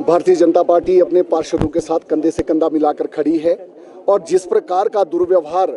Bharatiya Janata party अपने पार्षदों के साथ कंधे से कंधा मिलाकर खड़ी है और जिस प्रकार का दुर्व्यवहार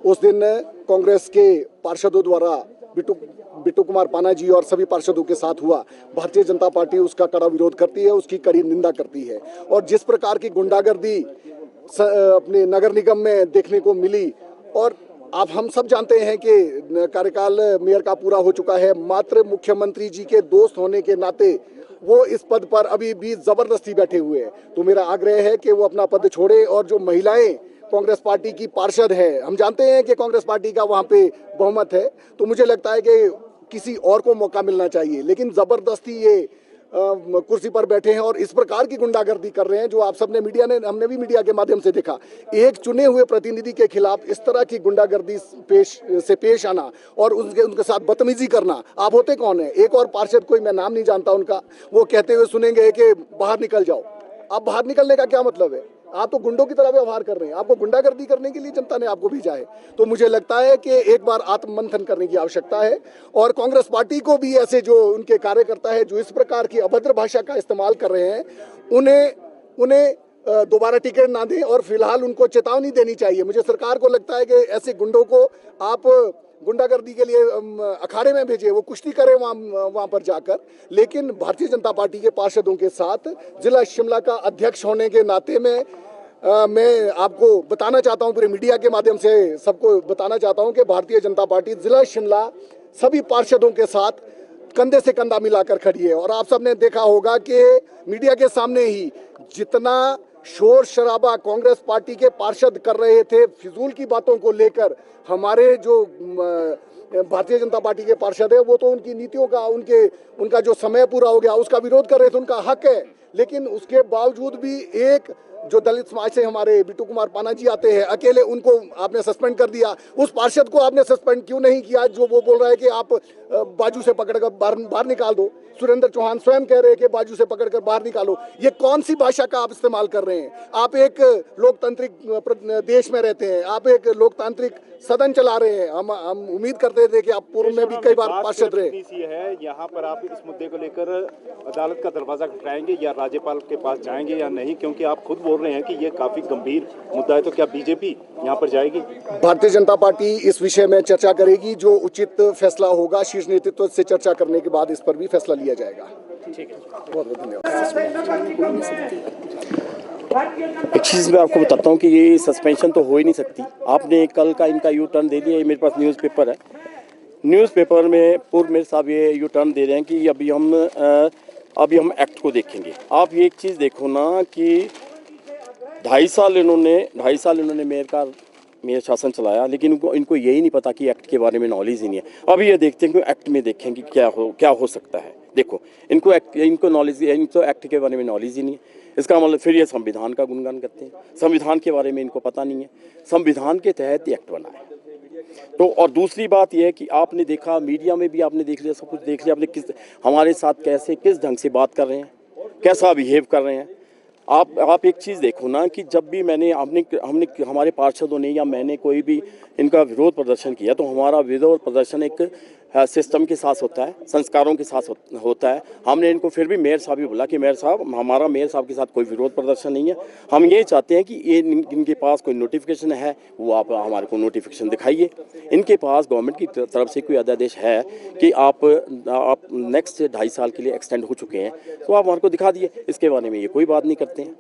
उस दिन कांग्रेस के पार्षदों द्वारा बिट्टू कुमार पाना जी और सभी पार्षदों के साथ हुआ, भारतीय जनता पार्टी उसका कड़ा विरोध करती है, उसकी कड़ी निंदा करती है। और जिस प्रकार की गुंडागर्दी अपने नगर निगम में देखने को मिली, और आप हम सब जानते हैं कि कार्यकाल मेयर का पूरा हो चुका है, मात्र मुख्यमंत्री जी के दोस्त होने के नाते वो इस पद पर अभी भी जबरदस्ती बैठे हुए हैं। तो मेरा आग्रह है कि वो अपना पद छोड़े और जो महिलाएं कांग्रेस पार्टी की पार्षद है, हम जानते हैं कि कांग्रेस पार्टी का वहां पे बहुमत है, तो मुझे लगता है कि किसी और को मौका मिलना चाहिए, लेकिन जबरदस्ती ये कुर्सी पर बैठे हैं और इस प्रकार की गुंडागर्दी कर रहे हैं जो आप सबने हमने भी मीडिया के माध्यम से देखा। एक चुने हुए प्रतिनिधि के खिलाफ इस तरह की गुंडागर्दी पेश आना और उनके साथ बदतमीजी करना, आप होते कौन है? एक और पार्षद, कोई मैं नाम नहीं जानता उनका, वो कहते हुए सुनेंगे कि बाहर निकल जाओ। आप बाहर निकलने का क्या मतलब है? आप तो गुंडों की तरह व्यवहार कर रहे हैं, आपको गुंडागर्दी करने के लिए जनता ने आपको भेजा है। तो मुझे लगता है कि एक बार आत्ममंथन करने की आवश्यकता है और कांग्रेस पार्टी को भी ऐसे जो उनके कार्यकर्ता है जो इस प्रकार की अभद्र भाषा का इस्तेमाल कर रहे हैं, उन्हें दोबारा टिकट ना दें और फिलहाल उनको चेतावनी देनी चाहिए। मुझे सरकार को लगता है कि ऐसे गुंडों को आप गुंडागर्दी के लिए अखाड़े में भेजे, वो कुश्ती करें वहाँ पर जाकर, लेकिन भारतीय जनता पार्टी के पार्षदों के साथ जिला शिमला का अध्यक्ष होने के नाते में मैं आपको बताना चाहता हूँ, पूरे मीडिया के माध्यम से सबको बताना चाहता हूँ कि भारतीय जनता पार्टी जिला शिमला सभी पार्षदों के साथ कंधे से कंधा मिलाकर खड़ी है। और आप सबने देखा होगा कि मीडिया के सामने ही जितना शोर शराबा कांग्रेस पार्टी के पार्षद कर रहे थे फिजूल की बातों को लेकर, हमारे जो भारतीय जनता पार्टी के पार्षद है वो तो उनकी नीतियों का उनका जो समय पूरा हो गया उसका विरोध कर रहे थे, उनका हक है, लेकिन उसके बावजूद भी एक जो दलित समाज से हमारे बिट्टू कुमार पाना जी आते हैं, अकेले उनको आपने सस्पेंड कर दिया। उस पार्षद को आपने सस्पेंड क्यों नहीं किया जो वो बोल रहा है कि आप बाजू से पकड़कर बाहर निकाल दो? सुरेंद्र चौहान स्वयं कह रहे हैं कि बाजू से पकड़कर बाहर निकालो। ये कौन सी भाषा का आप इस्तेमाल कर रहे हैं? आप एक लोकतांत्रिक देश में रहते हैं, आप एक लोकतांत्रिक सदन चला रहे हैं। हम उम्मीद करते थे कि आप पूर्व में भी कई बार पार्षद रहे है। यहाँ पर आप इस मुद्दे को लेकर अदालत का दरवाजा खटखटाएंगे या राज्यपाल के पास जाएंगे या नहीं, क्योंकि आप खुद बोल रहे हैं कि ये काफी गंभीर मुद्दा है, तो क्या बीजेपी यहाँ पर जाएगी? भारतीय जनता पार्टी इस विषय में चर्चा करेगी, जो उचित फैसला होगा शीर्ष नेतृत्व से चर्चा करने के बाद इस पर भी फैसला लिया जाएगा। ठीक है, बहुत बहुत धन्यवाद। एक चीज़ मैं आपको बताता हूँ कि ये सस्पेंशन तो हो ही नहीं सकती। आपने कल का इनका यू टर्न दे दिया, ये मेरे पास न्यूज़पेपर है, न्यूज़पेपर में पूर्व मेरे साहब ये यू टर्न दे रहे हैं कि अभी हम एक्ट को देखेंगे। आप ये एक चीज़ देखो ना कि 2.5 साल इन्होंने मेयर शासन चलाया, लेकिन इनको यही नहीं पता कि एक्ट के बारे में नॉलेज ही नहीं है। अभी ये देखते हैं कि एक्ट में देखेंगे क्या हो सकता है। देखो इनको नॉलेज, इनको एक्ट के बारे में नॉलेज ही नहीं है। इसका मतलब फिर ये संविधान का गुणगान करते हैं, संविधान के बारे में इनको पता नहीं है। संविधान के तहत एक्ट बना है। तो और दूसरी बात यह है कि आपने देखा, मीडिया में भी आपने देख लिया, सब कुछ देख लिया आपने, हमारे साथ किस ढंग से बात कर रहे हैं, कैसा बिहेव कर रहे हैं। आप एक चीज़ देखो ना कि जब भी हमने हमारे पार्षदों ने या मैंने कोई भी इनका विरोध प्रदर्शन किया, तो हमारा विरोध प्रदर्शन एक सिस्टम के साथ होता है, संस्कारों के साथ होता है। हमने इनको फिर भी मेयर साहब भी बोला कि मेयर साहब, हमारा मेयर साहब के साथ कोई विरोध प्रदर्शन नहीं है। हम ये चाहते हैं कि इनके पास कोई नोटिफिकेशन है वो आप हमारे को नोटिफिकेशन दिखाइए। इनके पास गवर्नमेंट की तरफ से कोई अध्यादेश है कि आप नेक्स्ट 2.5 साल के लिए एक्सटेंड हो चुके हैं, तो आप हमारे को दिखा दिए। इसके बारे में ये कोई बात नहीं करते हैं।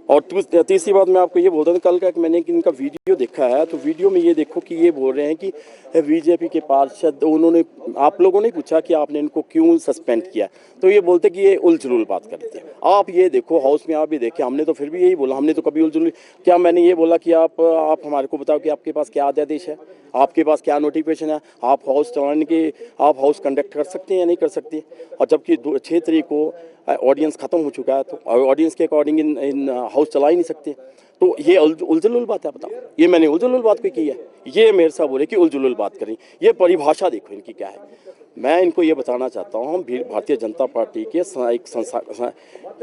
और तीसरी बात मैं आपको ये बोलता हूँ, कल का मैंने इनका वीडियो देखा है, तो वीडियो में ये देखो कि ये बोल रहे हैं कि बीजेपी के पार्षद, उन्होंने, आप लोगों ने पूछा कि आपने इनको क्यों सस्पेंड किया, तो ये बोलते कि ये उलझुल बात करते हैं। आप ये देखो, हाउस में आप भी देखे, हमने तो फिर भी यही बोला, हमने तो कभी उलझुल, क्या मैंने ये बोला कि आप हमारे को बताओ कि आपके पास क्या अध्यादेश है, आपके पास क्या नोटिफिकेशन है, आप हाउस चलाने के, आप हाउस कंडक्ट कर सकते हैं या नहीं कर सकते। और जबकि 6 तारीख को ऑडियंस खत्म हो चुका है, तो ऑडियंस के अकॉर्डिंग इन हाउस चला ही नहीं सकते। तो ये उलझुल बात है, बताओ, ये मैंने उलझुल बात कोई की है? ये मेरे साहब बोले कि उलझुल बात करें। ये परिभाषा देखो इनकी क्या है। मैं इनको ये बताना चाहता हूँ, भारतीय जनता पार्टी के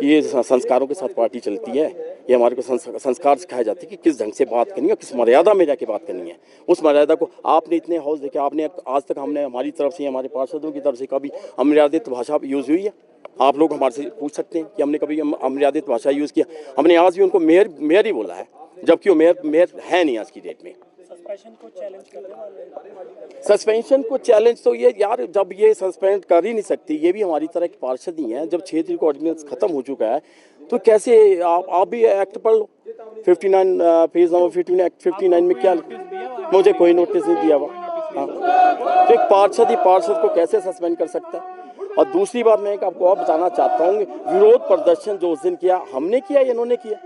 ये संस्कारों के साथ पार्टी चलती है। ये हमारे को संस्कार सिखाए जाते हैं कि किस ढंग से बात करनी है, किस मर्यादा में जाके बात करनी है। उस मर्यादा को आपने इतने हाउस देखे, आपने आज तक हमारी तरफ से, हमारे पार्षदों की तरफ से कभी अमर्यादित भाषा यूज़ हुई है? आप लोग हमारे से पूछ सकते हैं कि हमने कभी अमर्यादित भाषा यूज़ किया? हमने आज भी उनको मेयर ही बोला है, जबकि वो मेयर है नहीं आज की डेट में। सस्पेंशन को चैलेंज तो ये यार, जब ये सस्पेंड कर ही नहीं सकती, ये भी हमारी तरह एक पार्षद ही है। जब 6 तारीख को ऑर्डिनेंस खत्म हो चुका है तो कैसे आप भी एक्ट पढ़ लो 59 पेज नंबर 59 में क्या, मुझे कोई नोटिस नहीं दिया हुआ। हाँ, तो एक पार्षद को कैसे सस्पेंड कर सकता है? और दूसरी बात मैं आपको और बताना चाहता हूँ, विरोध प्रदर्शन जो उस दिन किया, हमने किया, इन्होंने किया।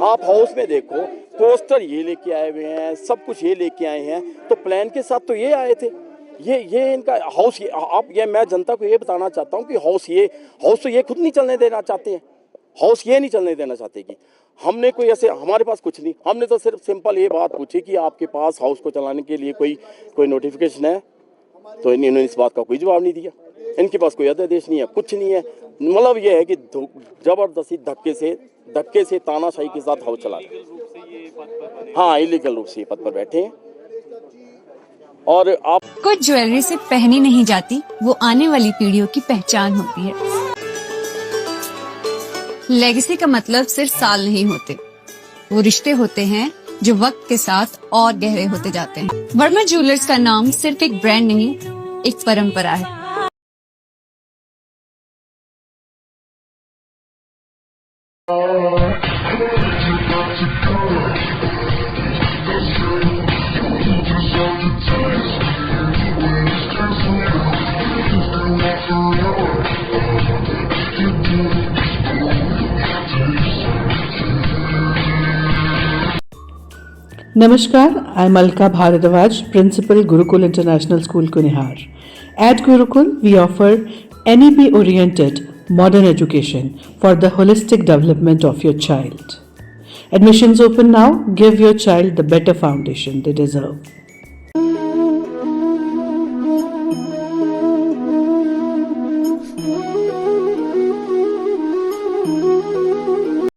आप हाउस में देखो, पोस्टर ये लेके आए हुए हैं, सब कुछ ये लेके आए हैं, तो प्लान के साथ तो ये आए थे। ये इनका हाउस, ये मैं जनता को ये बताना चाहता हूँ कि हाउस तो ये खुद नहीं चलने देना चाहते हैं। हाउस ये नहीं चलने देना चाहते कि हमने कोई ऐसे, हमारे पास कुछ नहीं, हमने तो सिर्फ सिंपल ये बात पूछी कि आपके पास हाउस को चलाने के लिए कोई नोटिफिकेशन है, तो इन्होंने इस बात का कोई जवाब नहीं दिया। इनके पास कोई अध्यादेश नहीं है, कुछ नहीं है। मतलब ये है कि जबरदस्ती धक्के से तानाशाही के साथ हाउस चला, हाँ इलीगल रूप से ये पद पर बैठे हैं। और आप कुछ ज्वेलरी सिर्फ पहनी नहीं जाती, वो आने वाली पीढ़ियों की पहचान होती है। लेगेसी का मतलब सिर्फ साल नहीं होते, वो रिश्ते होते हैं जो वक्त के साथ और गहरे होते जाते हैं। वर्मा ज्वेलर्स का नाम सिर्फ एक ब्रांड नहीं, एक परंपरा है। Namaskar, I'm Alka Bharadwaj, Principal Gurukul International School, Kunihar. At Gurukul, we offer NEP-oriented modern education for the holistic development of your child. Admissions open now. Give your child the better foundation they deserve.